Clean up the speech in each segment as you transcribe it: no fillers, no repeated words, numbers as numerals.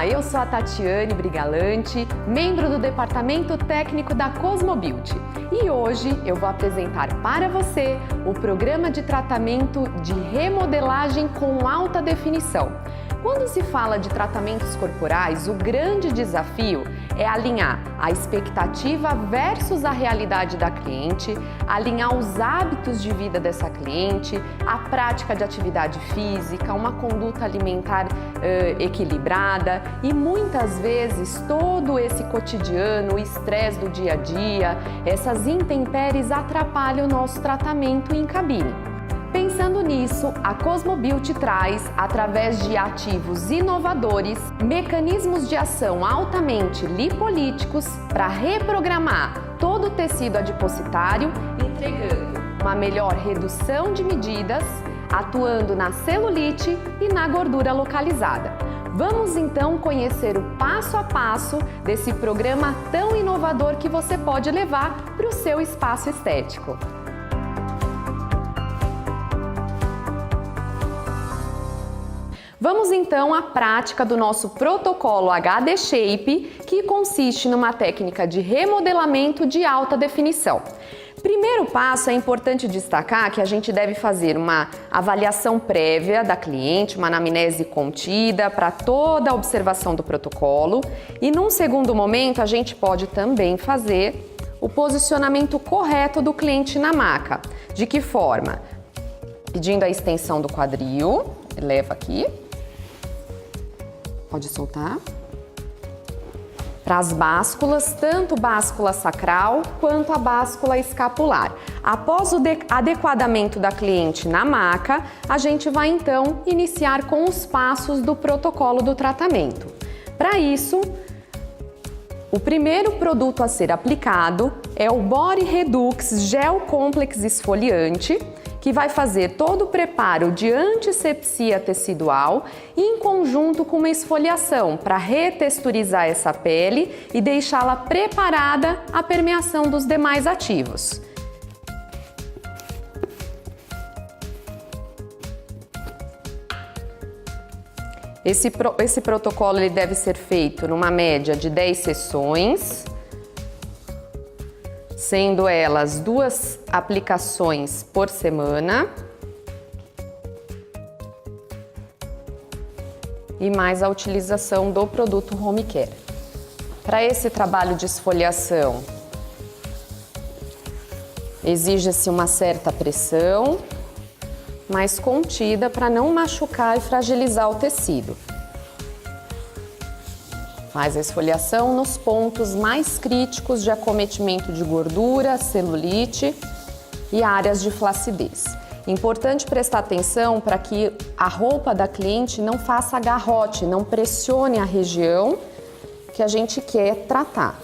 Olá, eu sou a Tatiane Brigalante, membro do Departamento Técnico da Cosmobeauty, e hoje eu vou apresentar para você o programa de tratamento de remodelagem com alta definição. Quando se fala de tratamentos corporais, o grande desafio é alinhar a expectativa versus a realidade da cliente, alinhar os hábitos de vida dessa cliente, a prática de atividade física, uma conduta alimentar equilibrada e muitas vezes todo esse cotidiano, o estresse do dia a dia, essas intempéries atrapalham o nosso tratamento em cabine. Pensando nisso, a Cosmobeauty traz, através de ativos inovadores, mecanismos de ação altamente lipolíticos para reprogramar todo o tecido adipositário, entregando uma melhor redução de medidas, atuando na celulite e na gordura localizada. Vamos então conhecer o passo a passo desse programa tão inovador que você pode levar para o seu espaço estético. Vamos então à prática do nosso protocolo HD Shape, que consiste numa técnica de remodelamento de alta definição. Primeiro passo, é importante destacar que a gente deve fazer uma avaliação prévia da cliente, uma anamnese contida para toda a observação do protocolo, e num segundo momento a gente pode também fazer o posicionamento correto do cliente na maca. De que forma? Pedindo a extensão do quadril, leva aqui. Pode soltar. Para as básculas, tanto báscula sacral quanto a báscula escapular. Após o adequadamento da cliente na maca, a gente vai então iniciar com os passos do protocolo do tratamento. Para isso, o primeiro produto a ser aplicado é o Body Redux Gel Complex Esfoliante, que vai fazer todo o preparo de antisepsia tecidual em conjunto com uma esfoliação para retexturizar essa pele e deixá-la preparada à permeação dos demais ativos. Esse protocolo ele deve ser feito numa média de 10 sessões, sendo elas 2 aplicações por semana e mais a utilização do produto Home Care. Para esse trabalho de esfoliação, exige-se uma certa pressão, mais contida para não machucar e fragilizar o tecido. Faz a esfoliação nos pontos mais críticos de acometimento de gordura, celulite e áreas de flacidez. Importante prestar atenção para que a roupa da cliente não faça garrote, não pressione a região que a gente quer tratar.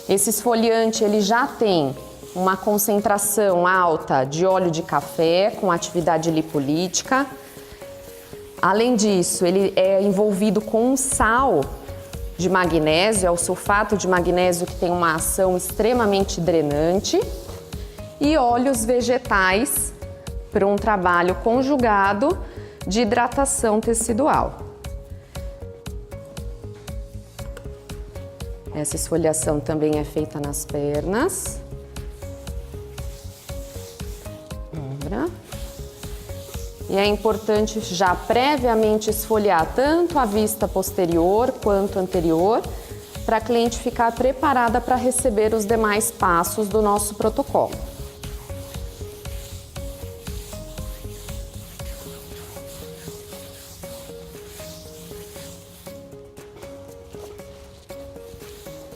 Esse esfoliante ele já tem uma concentração alta de óleo de café com atividade lipolítica. Além disso, ele é envolvido com um sal de magnésio, é o sulfato de magnésio, que tem uma ação extremamente drenante, e óleos vegetais para um trabalho conjugado de hidratação tecidual. Essa esfoliação também é feita nas pernas. E é importante já previamente esfoliar tanto a vista posterior quanto anterior, para a cliente ficar preparada para receber os demais passos do nosso protocolo.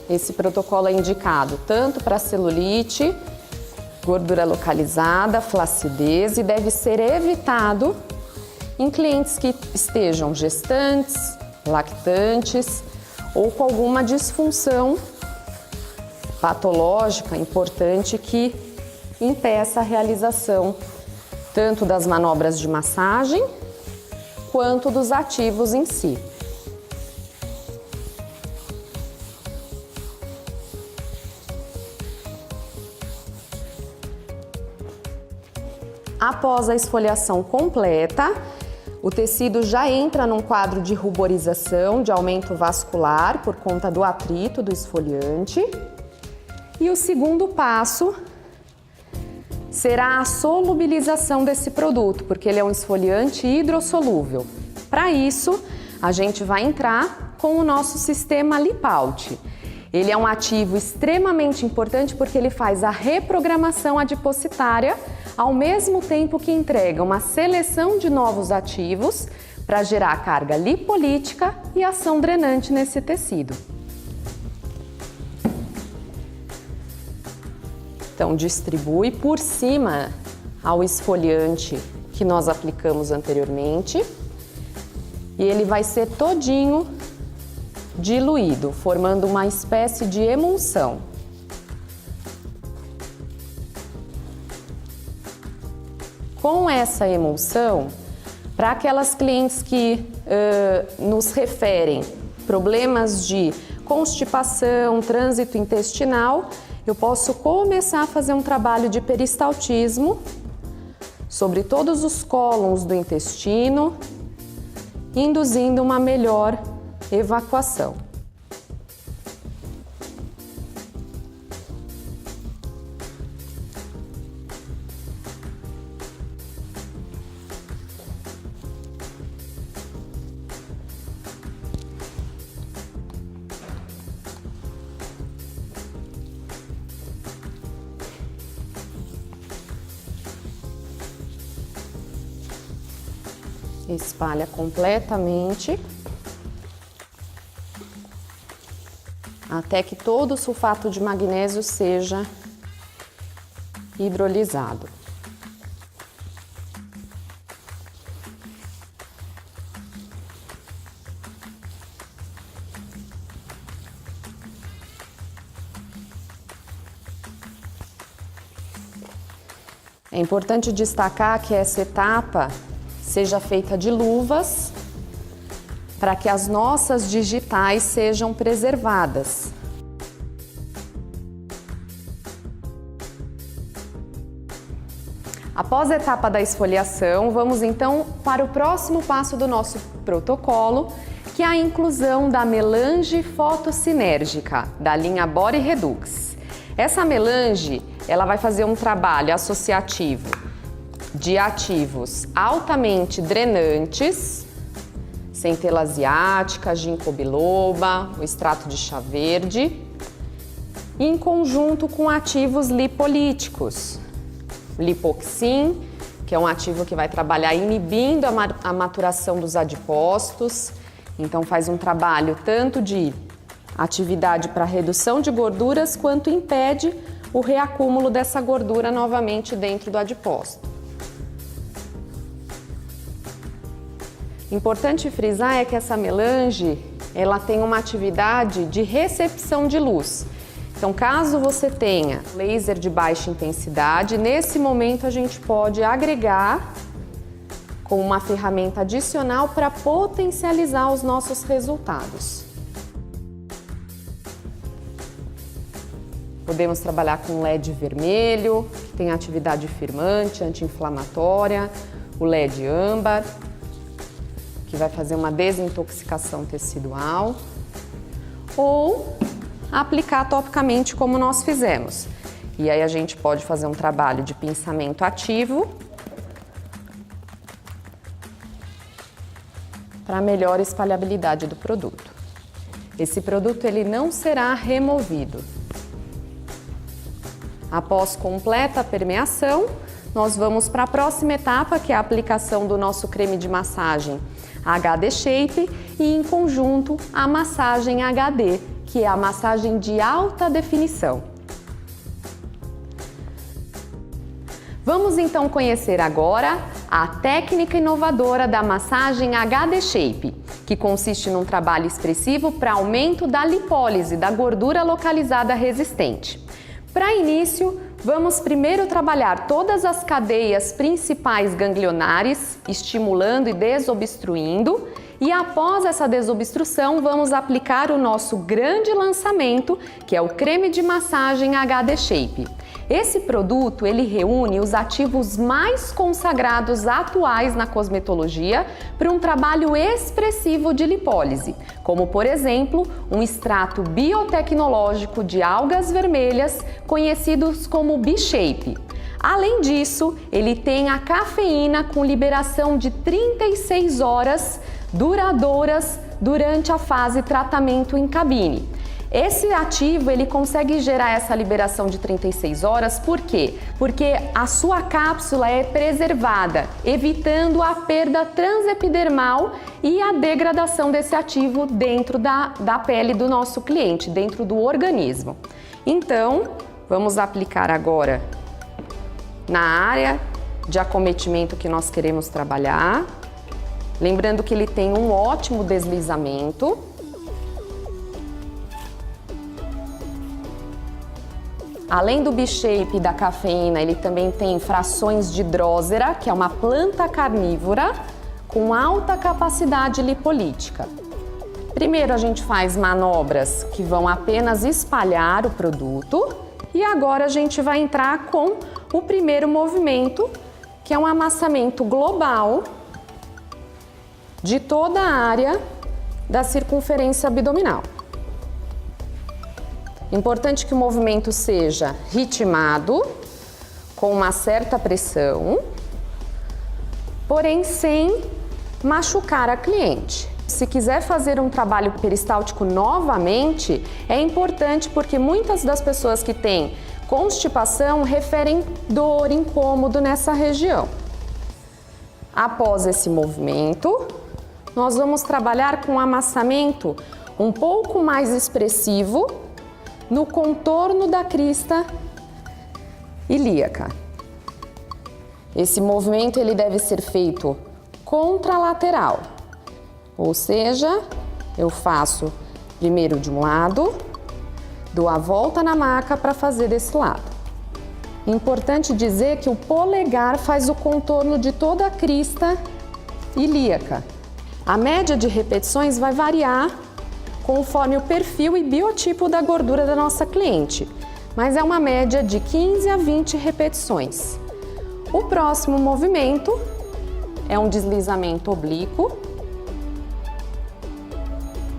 Esse protocolo é indicado tanto para celulite, gordura localizada, flacidez, e deve ser evitado em clientes que estejam gestantes, lactantes ou com alguma disfunção patológica importante que impeça a realização tanto das manobras de massagem quanto dos ativos em si. Após a esfoliação completa, O tecido já entra num quadro de ruborização, de aumento vascular, por conta do atrito do esfoliante. E o segundo passo será a solubilização desse produto, porque ele é um esfoliante hidrossolúvel. Para isso, a gente vai entrar com o nosso sistema Lipault. Ele é um ativo extremamente importante porque ele faz a reprogramação adipositária ao mesmo tempo que entrega uma seleção de novos ativos para gerar carga lipolítica e ação drenante nesse tecido. Então, distribui por cima ao esfoliante que nós aplicamos anteriormente e ele vai ser todinho diluído, formando uma espécie de emulsão. Com essa emulsão, para aquelas clientes que nos referem problemas de constipação, trânsito intestinal, eu posso começar a fazer um trabalho de peristaltismo sobre todos os cólons do intestino, induzindo uma melhor evacuação. Espalha completamente até que todo o sulfato de magnésio seja hidrolisado. É importante destacar que essa etapa seja feita de luvas para que as nossas digitais sejam preservadas. Após a etapa da esfoliação, vamos então para o próximo passo do nosso protocolo, que é a inclusão da melange fotossinérgica da linha Body Redux. Essa melange, ela vai fazer um trabalho associativo de ativos altamente drenantes, centela asiática, ginkgo biloba, o extrato de chá verde, em conjunto com ativos lipolíticos. O lipoxin, que é um ativo que vai trabalhar inibindo a maturação dos adipócitos, então faz um trabalho tanto de atividade para redução de gorduras, quanto impede o reacúmulo dessa gordura novamente dentro do adipócito. Importante frisar é que essa melange, ela tem uma atividade de recepção de luz. Então, caso você tenha laser de baixa intensidade, nesse momento a gente pode agregar com uma ferramenta adicional para potencializar os nossos resultados. Podemos trabalhar com LED vermelho, que tem atividade firmante, anti-inflamatória, o LED âmbar, que vai fazer uma desintoxicação tecidual, ou aplicar topicamente como nós fizemos. E aí a gente pode fazer um trabalho de pinçamento ativo para melhor espalhabilidade do produto. Esse produto ele não será removido. Após completa permeação, nós vamos para a próxima etapa, que é a aplicação do nosso creme de massagem HD Shape e, em conjunto, a massagem HD, que é a massagem de alta definição. Vamos então conhecer agora a técnica inovadora da massagem HD Shape, que consiste num trabalho expressivo para aumento da lipólise da gordura localizada resistente. Para início, vamos primeiro trabalhar todas as cadeias principais ganglionares, estimulando e desobstruindo, e após essa desobstrução, vamos aplicar o nosso grande lançamento, que é o creme de massagem HD Shape. Esse produto, ele reúne os ativos mais consagrados atuais na cosmetologia para um trabalho expressivo de lipólise, como, por exemplo, um extrato biotecnológico de algas vermelhas, conhecidos como B-Shape. Além disso, ele tem a cafeína com liberação de 36 horas duradouras durante a fase tratamento em cabine. Esse ativo, ele consegue gerar essa liberação de 36 horas, por quê? Porque a sua cápsula é preservada, evitando a perda transepidermal e a degradação desse ativo dentro da pele do nosso cliente, dentro do organismo. Então, vamos aplicar agora na área de acometimento que nós queremos trabalhar. Lembrando que ele tem um ótimo deslizamento. Além do B-Shape e da cafeína, ele também tem frações de Drosera, que é uma planta carnívora com alta capacidade lipolítica. Primeiro a gente faz manobras que vão apenas espalhar o produto e agora a gente vai entrar com o primeiro movimento, que é um amassamento global de toda a área da circunferência abdominal. Importante que o movimento seja ritmado, com uma certa pressão, porém sem machucar a cliente. Se quiser fazer um trabalho peristáltico novamente, é importante porque muitas das pessoas que têm constipação referem dor, incômodo nessa região. Após esse movimento, nós vamos trabalhar com um amassamento um pouco mais expressivo no contorno da crista ilíaca. Esse movimento ele deve ser feito contralateral, ou seja, eu faço primeiro de um lado, dou a volta na maca para fazer desse lado. Importante dizer que o polegar faz o contorno de toda a crista ilíaca. A média de repetições vai variar conforme o perfil e biotipo da gordura da nossa cliente, mas é uma média de 15 a 20 repetições. O próximo movimento é um deslizamento oblíquo,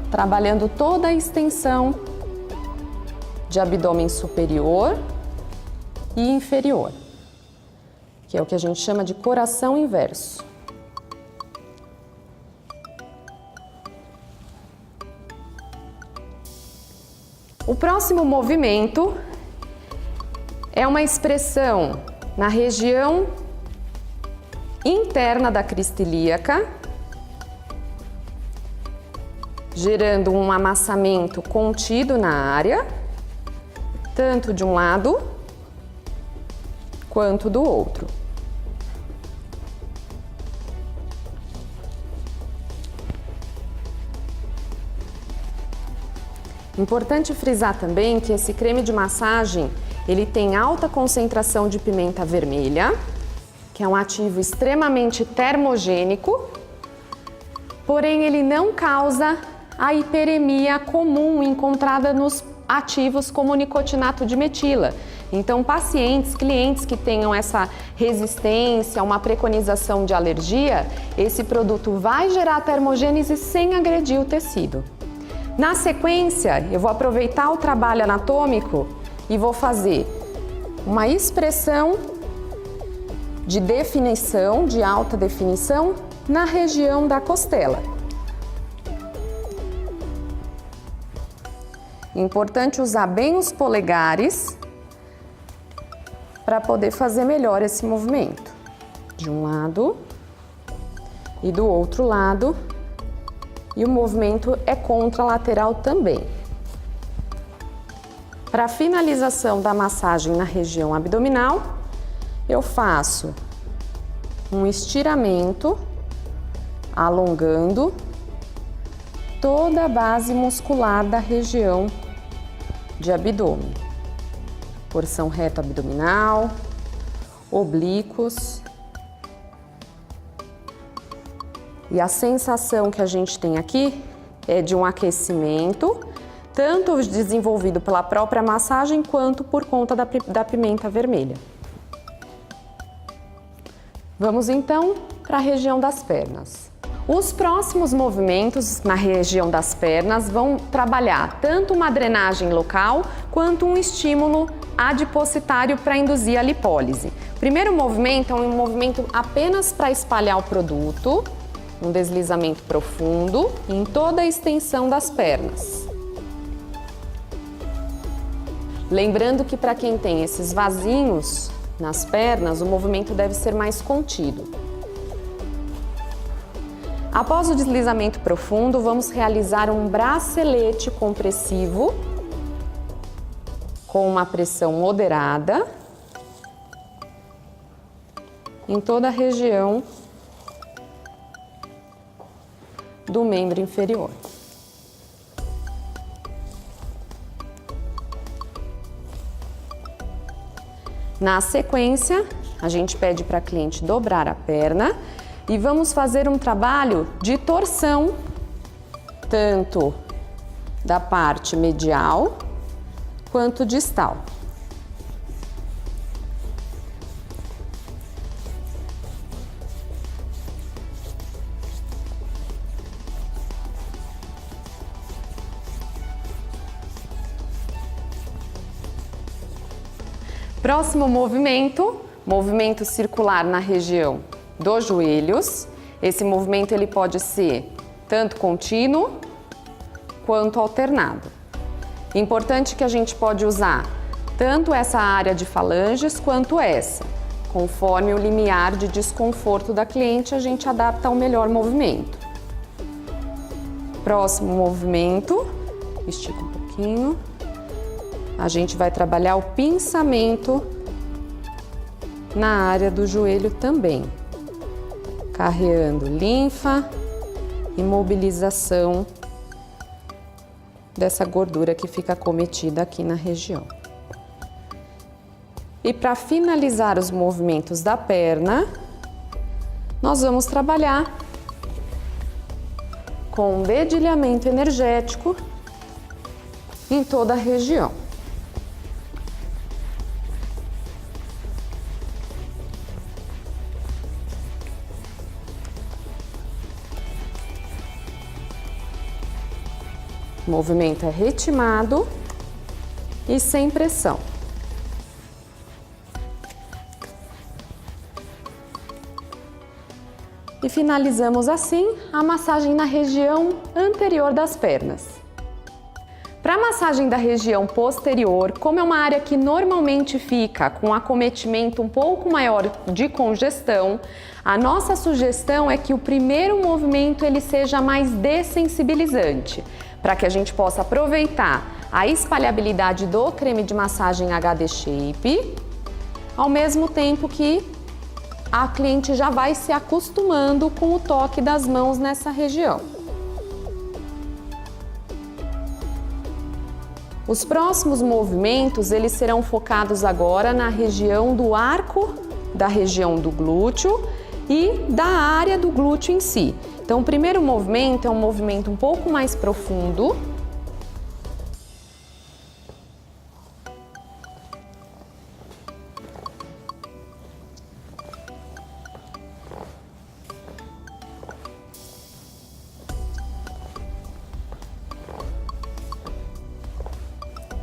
trabalhando toda a extensão de abdômen superior e inferior, que é o que a gente chama de coração inverso. O próximo movimento é uma expressão na região interna da crista ilíaca, gerando um amassamento contido na área, tanto de um lado quanto do outro. Importante frisar também que esse creme de massagem, ele tem alta concentração de pimenta vermelha, que é um ativo extremamente termogênico, porém ele não causa a hiperemia comum encontrada nos ativos como nicotinato de metila. Então, clientes que tenham essa resistência, uma preconização de alergia, esse produto vai gerar termogênese sem agredir o tecido. Na sequência, eu vou aproveitar o trabalho anatômico e vou fazer uma expressão de definição, de alta definição, na região da costela. Importante usar bem os polegares para poder fazer melhor esse movimento. De um lado e do outro lado. E o movimento é contralateral também. Para a finalização da massagem na região abdominal, eu faço um estiramento, alongando toda a base muscular da região de abdômen. Porção reta abdominal, oblíquos. E a sensação que a gente tem aqui é de um aquecimento tanto desenvolvido pela própria massagem quanto por conta da pimenta vermelha. Vamos então para a região das pernas. Os próximos movimentos na região das pernas vão trabalhar tanto uma drenagem local quanto um estímulo adipocitário para induzir a lipólise. O primeiro movimento é um movimento apenas para espalhar o produto, um deslizamento profundo em toda a extensão das pernas. Lembrando que para quem tem esses vasinhos nas pernas, o movimento deve ser mais contido. Após o deslizamento profundo, vamos realizar um bracelete compressivo com uma pressão moderada em toda a região do membro inferior. Na sequência, a gente pede para a cliente dobrar a perna e vamos fazer um trabalho de torção, tanto da parte medial quanto distal. Próximo movimento circular na região dos joelhos. Esse movimento ele pode ser tanto contínuo quanto alternado. Importante que a gente pode usar tanto essa área de falanges quanto essa. Conforme o limiar de desconforto da cliente, a gente adapta ao melhor movimento. Próximo movimento, estica um pouquinho. A gente vai trabalhar o pinçamento na área do joelho também, carreando linfa e mobilização dessa gordura que fica acometida aqui na região. E para finalizar os movimentos da perna, nós vamos trabalhar com um dedilhamento energético em toda a região. O movimento é ritmado e sem pressão. E finalizamos assim a massagem na região anterior das pernas. Para a massagem da região posterior, como é uma área que normalmente fica com acometimento um pouco maior de congestão, a nossa sugestão é que o primeiro movimento ele seja mais dessensibilizante, para que a gente possa aproveitar a espalhabilidade do creme de massagem HD Shape, ao mesmo tempo que a cliente já vai se acostumando com o toque das mãos nessa região. Os próximos movimentos, eles serão focados agora na região do arco, da região do glúteo e da área do glúteo em si. Então, o primeiro movimento é um movimento um pouco mais profundo.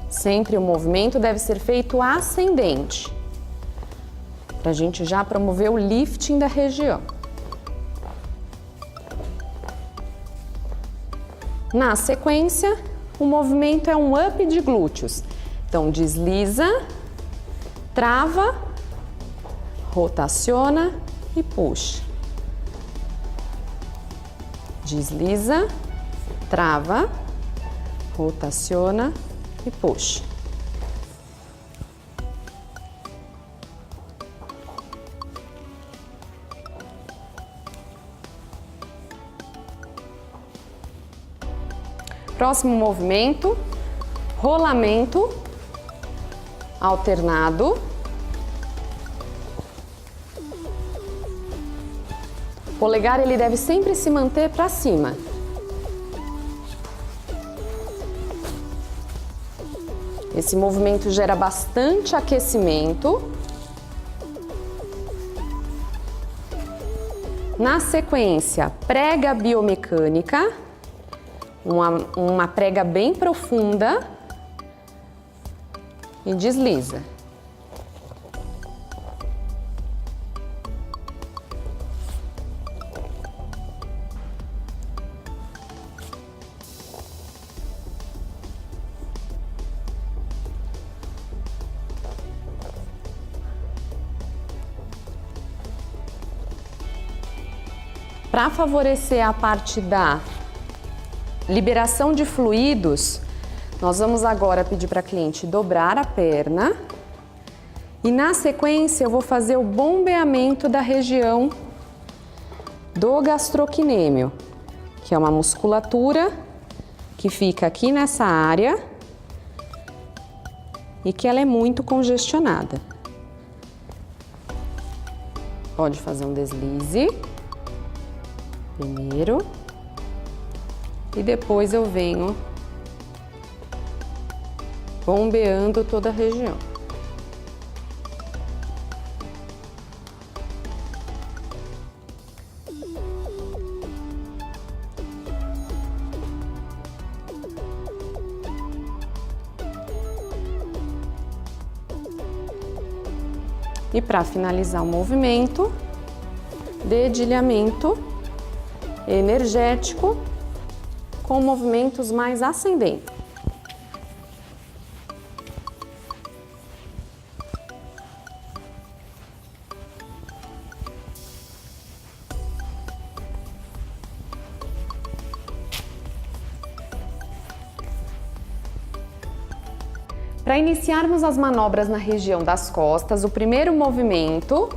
Sempre o movimento deve ser feito ascendente, para a gente já promover o lifting da região. Na sequência, o movimento é um up de glúteos. Então, desliza, trava, rotaciona e puxa. Desliza, trava, rotaciona e puxa. Próximo movimento, rolamento alternado. O polegar ele deve sempre se manter para cima. Esse movimento gera bastante aquecimento. Na sequência, prega biomecânica, uma prega bem profunda e desliza. Para favorecer a parte da liberação de fluidos, nós vamos agora pedir para a cliente dobrar a perna e na sequência eu vou fazer o bombeamento da região do gastrocnêmio, que é uma musculatura que fica aqui nessa área e que ela é muito congestionada. Pode fazer um deslize primeiro e depois eu venho bombeando toda a região. E para finalizar o movimento, dedilhamento energético com movimentos mais ascendentes. Para iniciarmos as manobras na região das costas, o primeiro movimento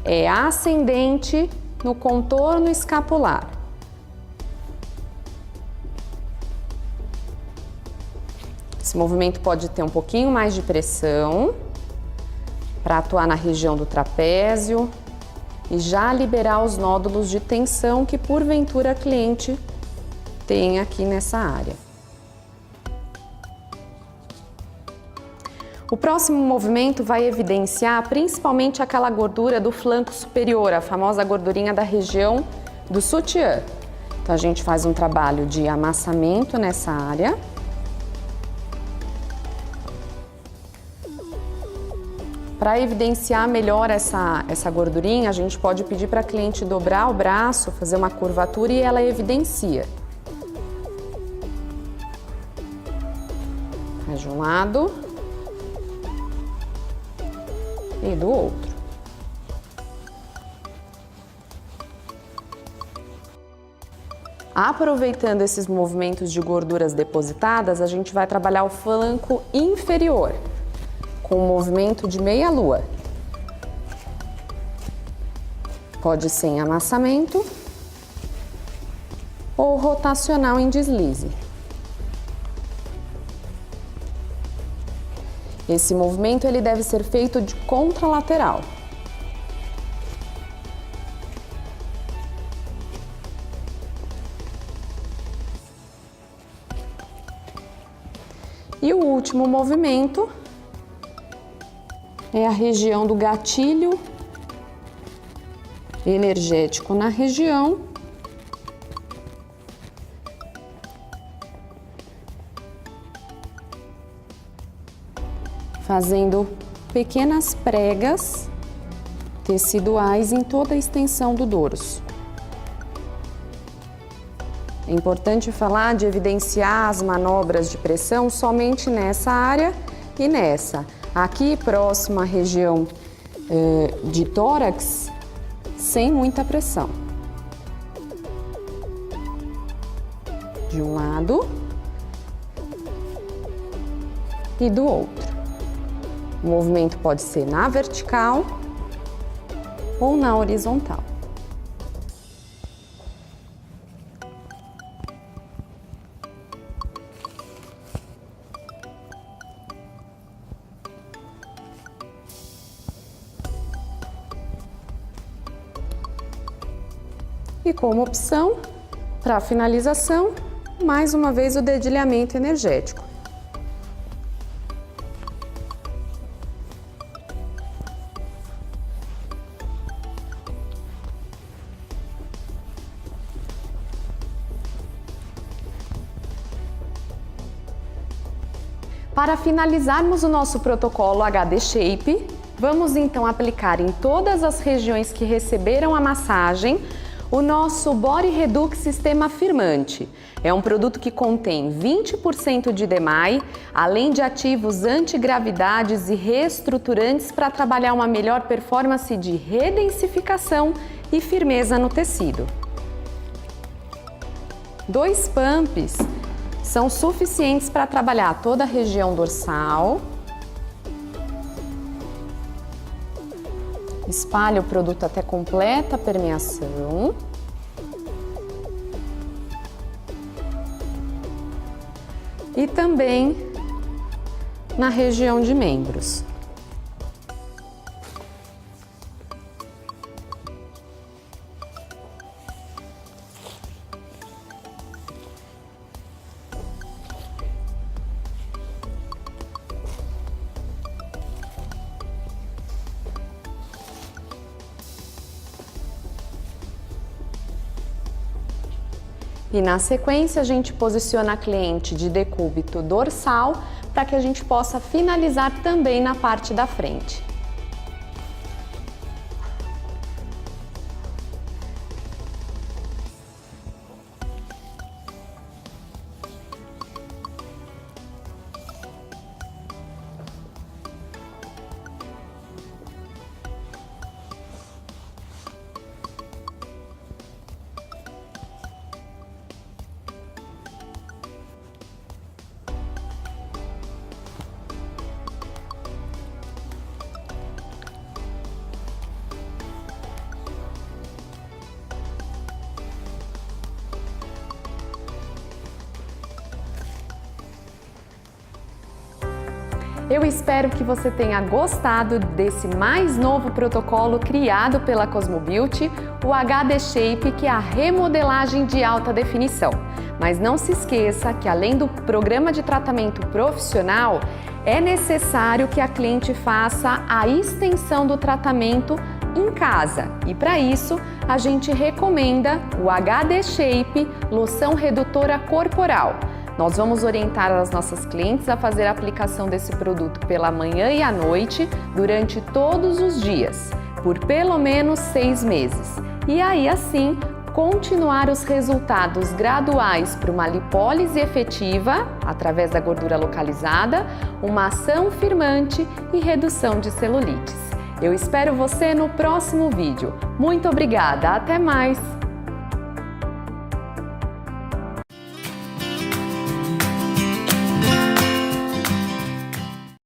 é ascendente no contorno escapular. Esse movimento pode ter um pouquinho mais de pressão para atuar na região do trapézio e já liberar os nódulos de tensão que porventura a cliente tem aqui nessa área. O próximo movimento vai evidenciar principalmente aquela gordura do flanco superior, a famosa gordurinha da região do sutiã. Então a gente faz um trabalho de amassamento nessa área. Para evidenciar melhor essa gordurinha, a gente pode pedir para a cliente dobrar o braço, fazer uma curvatura e ela evidencia. Faz de um lado e do outro. Aproveitando esses movimentos de gorduras depositadas, a gente vai trabalhar o flanco inferior com o movimento de meia-lua. Pode ser em amassamento ou rotacional em deslize. Esse movimento ele deve ser feito de contralateral. E o último movimento é a região do gatilho energético na região. Fazendo pequenas pregas teciduais em toda a extensão do dorso. É importante falar de evidenciar as manobras de pressão somente nessa área e nessa. Aqui próximo à região de tórax, sem muita pressão. De um lado e do outro. O movimento pode ser na vertical ou na horizontal. E como opção, para finalização, mais uma vez o dedilhamento energético. Para finalizarmos o nosso protocolo HD Shape, vamos então aplicar em todas as regiões que receberam a massagem o nosso Body Redux Sistema Firmante. É um produto que contém 20% de DMAI, além de ativos antigravidades e reestruturantes para trabalhar uma melhor performance de redensificação e firmeza no tecido. 2 pumps são suficientes para trabalhar toda a região dorsal. Espalhe o produto até completa a permeação. E também na região de membros. E na sequência a gente posiciona a cliente de decúbito dorsal para que a gente possa finalizar também na parte da frente. Eu espero que você tenha gostado desse mais novo protocolo criado pela Cosmobeauty, o HD Shape, que é a remodelagem de alta definição. Mas não se esqueça que, além do programa de tratamento profissional, é necessário que a cliente faça a extensão do tratamento em casa. E para isso, a gente recomenda o HD Shape Loção Redutora Corporal. Nós vamos orientar as nossas clientes a fazer a aplicação desse produto pela manhã e à noite durante todos os dias, por pelo menos 6 meses. E aí, assim, continuar os resultados graduais para uma lipólise efetiva, através da gordura localizada, uma ação firmante e redução de celulites. Eu espero você no próximo vídeo. Muito obrigada, até mais!